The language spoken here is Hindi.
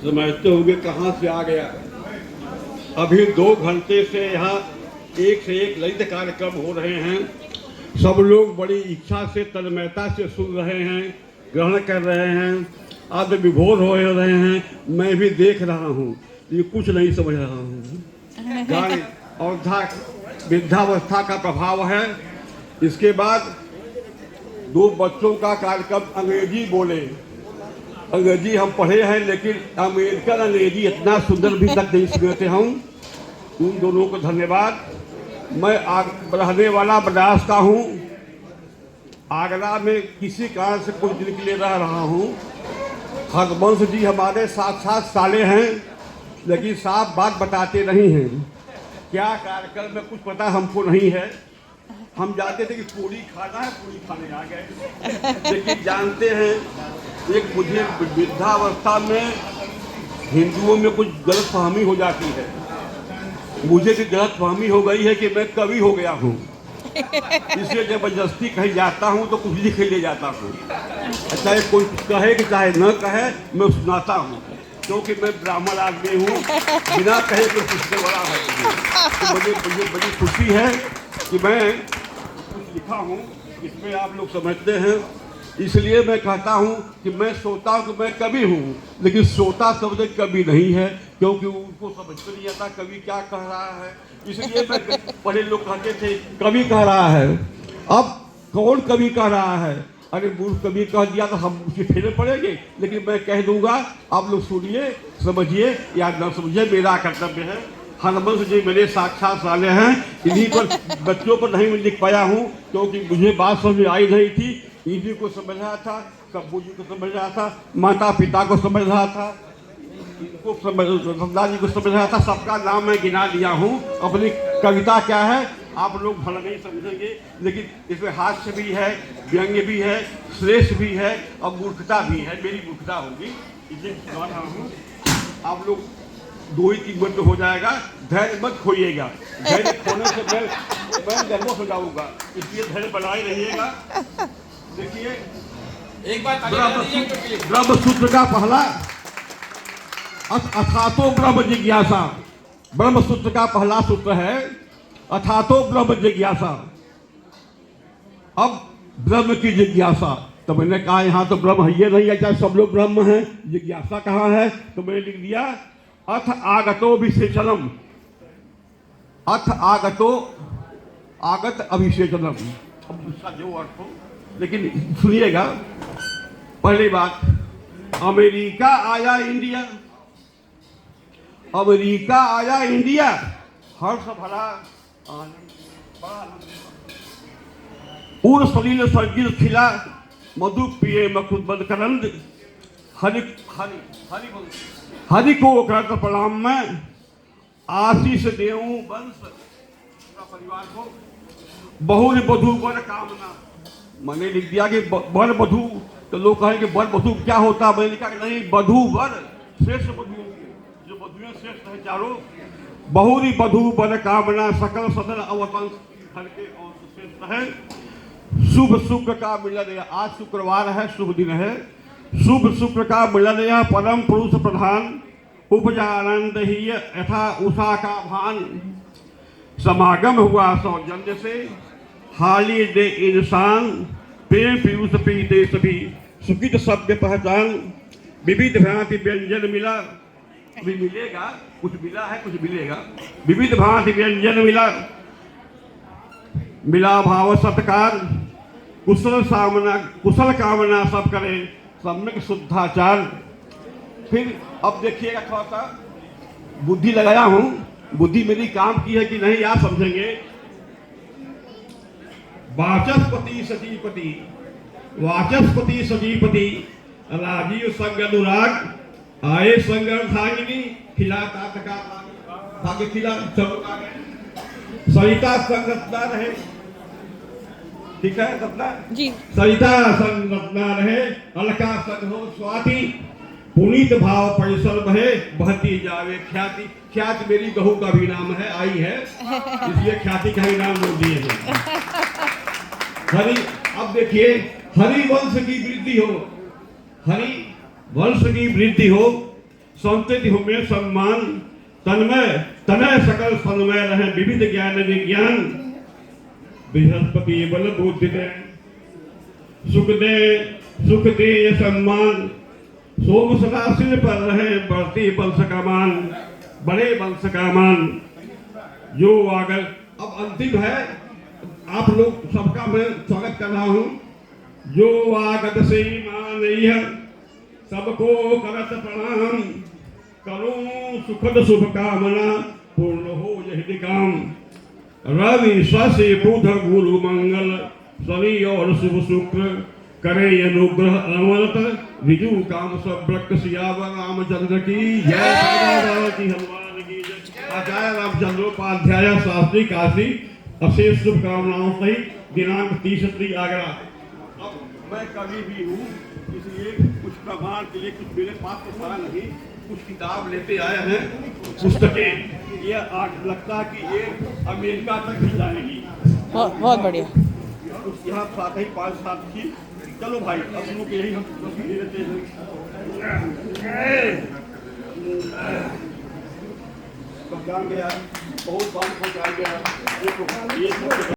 समझते होंगे कहाँ से आ गया। अभी 2 घंटे से यहाँ एक से एक ललित कार्यक्रम हो रहे हैं। सब लोग बड़ी इच्छा से तन्मयता से सुन रहे हैं, ग्रहण कर रहे हैं, आदि विभोर हो रहे हैं। मैं भी देख रहा हूँ, ये कुछ नहीं समझ रहा हूँ। गाने और वृद्धावस्था का प्रभाव है। इसके बाद 2 बच्चों का कार्यक्रम अंग्रेजी बोले। अंग्रेजी हम पढ़े हैं, लेकिन अमेरिकन अंग्रेजी इतना सुंदर भी तक नहीं सुने थे हम। उन दोनों को धन्यवाद। मैं रहने वाला बनारस का हूँ। आगरा में किसी कारण से कुछ दिन के लिए रह रहा हूँ। हरबंश जी हमारे साथ साले हैं, लेकिन साफ बात बताते नहीं हैं। क्या कार्यक्रम में कुछ पता हमको नहीं है। हम जानते थे कि पूरी खाना है, पूरी खाने आ गए। लेकिन जानते हैं, एक मुझे वृद्धावस्था में हिंदुओं में कुछ गलतफहमी हो जाती है। मुझे भी गलतफहमी हो गई है कि मैं कवि हो गया हूँ। इसलिए जबरदस्ती कहीं जाता हूँ तो कुछ लिख ले जाता हूँ। चाहे कोई कहे कि चाहे न कहे, मैं सुनाता हूँ, क्योंकि मैं ब्राह्मण आदमी हूँ। बिना कहे कोई पूछने वाला है। तो मुझे बड़ी खुशी है कि मैं कुछ लिखा हूँ, इसमें आप लोग समझते हैं। इसलिए मैं कहता हूँ कि मैं सोचता हूँ कि मैं कवि हूँ, लेकिन सोता शब्द कवि नहीं है, क्योंकि उनको समझ नहीं आता कवि क्या कह रहा है। इसलिए मैं पहले लोग कहते थे कवि कह रहा है, अब कौन कवि कह रहा है। अरे मूर्ख कवि कह दिया तो हम उसके फेरे पड़ेंगे। लेकिन मैं कह दूंगा, आप लोग सुनिए, समझिए या न समझिए, मेरा कर्तव्य है। हरबंश जी मेरे साक्षात साले हैं। इन्हीं पर बच्चों पर नहीं मैं लिख पाया हूँ, क्योंकि मुझे बात समझ आई नहीं थी। इन्हीं को समझ रहा था, कब्बू जी को समझ रहा था, माता पिता को समझ रहा था, इनको समझा जी को समझ रहा था। सबका नाम मैं गिना लिया हूँ। अपनी कविता क्या है आप लोग भला नहीं समझेंगे, लेकिन इसमें हास्य भी है, व्यंग्य भी है, श्रेष्ठ भी है और मूर्खता भी है। मेरी मूर्खता होगी, इसे सुना रहा हूँ। आप लोग 2 ही 3 मिनट हो जाएगा। धैर्य मत खोइएगा। धैर्य खोने से मैं गर्व हो जाऊंगा, इसलिए धैर्य बनाए रहिएगा। देखिए, एक बात ब्रह्म सूत्र का पहला अथातो ब्रह्म जिज्ञासा। ब्रह्म सूत्र का पहला सूत्र है अथातो ब्रह्म जिज्ञासा। अब ब्रह्म की जिज्ञासा, तो मैंने कहा यहाँ तो ब्रह्म है ये नहीं है, चाहे सब लोग ब्रह्म हैं, जिज्ञासा कहाँ है। तो मैंने लिख दिया अथ आगतो विशेषणम। अथ आगतो, आगत अभिषेचनम। अब उसका जो अर्थ हो, लेकिन सुनिएगा। पहली बात, अमेरिका आया इंडिया। अमेरिका आया इंडिया, हर्ष भरा उर सलील संगीत खिला, मधु पिए मकुद बदकरंद। हरि हरि हरि हरि को करत प्रणाम में, आशीष देऊं वंश परिवार को, बहुर बधु वर कामना। मैंने लिख दिया कि वर वधु, तो लोग कहेंगे वर वधु क्या होता है। मैंने लिखा कि नहीं, वधु वर श्रेष्ठ वधु, जो वधुएं श्रेष्ठ है चारों। बहुरी वधु वर कामना, सकल सदन अवतंस हर के और श्रेष्ठ है। शुभ शुक्र का मिलन, आज शुक्रवार है, शुभ दिन है। शुभ शुक्र का मिलन यह परम पुरुष प्रधान, उपजानंद ही यथा उषा का भान। समागम हुआ सौजन्य से, हाली दे इंसान, प्रेम पीयूष पीते सभी, सुखित सभ्य पहचान। विविध भांति व्यंजन मिला, भी मिलेगा, कुछ मिला है कुछ मिलेगा। विविध भांति व्यंजन मिला, मिला भाव सत्कार। कुशल कामना सब करे, सम्यक शुद्धाचार। फिर अब देखिएगा, थोड़ा सा बुद्धि लगाया हूँ। बुद्धि मेरी काम की है कि नहीं आप समझेंगे। वाचस्पति सजीपति, वाचस्पति सजीपति, राजीव संग अनुराग, आए संग अर्धांगिनी, खिला तात का भाग्य खिला चमका। सरिता संग रत्ना रहे, ठीक है रत्ना जी। सरिता संग रत्ना रहे, अलका संग हो स्वाति, पुनीत भाव परिसर बहे, बहती जावे ख्याति। ख्याति मेरी बहू का भी नाम है, आई है, इसलिए ख्याति का ही नाम बोल दिए हैं। हरि, अब देखिए, हरि वंश की वृद्धि हो, हरि वंश की वृद्धि हो, संतति में सम्मान, तन्मय तनय सकल सन्मय रहे विविध ज्ञान विज्ञान। बृहस्पति बल बुद्धि दे, सुख दे ये सम्मान। सोम सदा सिर पर रहे बढ़ती वंश का मान, बड़े वंश का मान। जो आगर अब अंतिम है, आप लोग सबका मैं स्वागत कर रहा हूँ। जो आगत से मान है सबको करत प्रणाम। करूं सुखद शुभ कामना पूर्ण हो यही काम। रवि शशि बुध गुरु मंगल शनि और शुभ शुक्र करे अनुग्रह अमृत। विजु काम सब वृक्ष सियावर रामचंद्र की जय। हनुमान की जय। आचार्य रामचंद्रोपाध्याय शास्त्री काशी अशेष शुभकामनाओं सहित दिनांक 30 आगरा। अब मैं कभी भी हूँ, इसलिए कुछ प्रमाण के लिए कुछ मेरे पास तो सारा नहीं, कुछ किताब लेते आए हैं, पुस्तकें। ये लगता है कि ये अमेरिका तक भी जाएगी। बहुत बढ़िया। कुछ यहाँ साथ ही 5-7 की। चलो भाई, अब लोग यही हम ले लेते हैं। बहुत बात पहुँचा गया।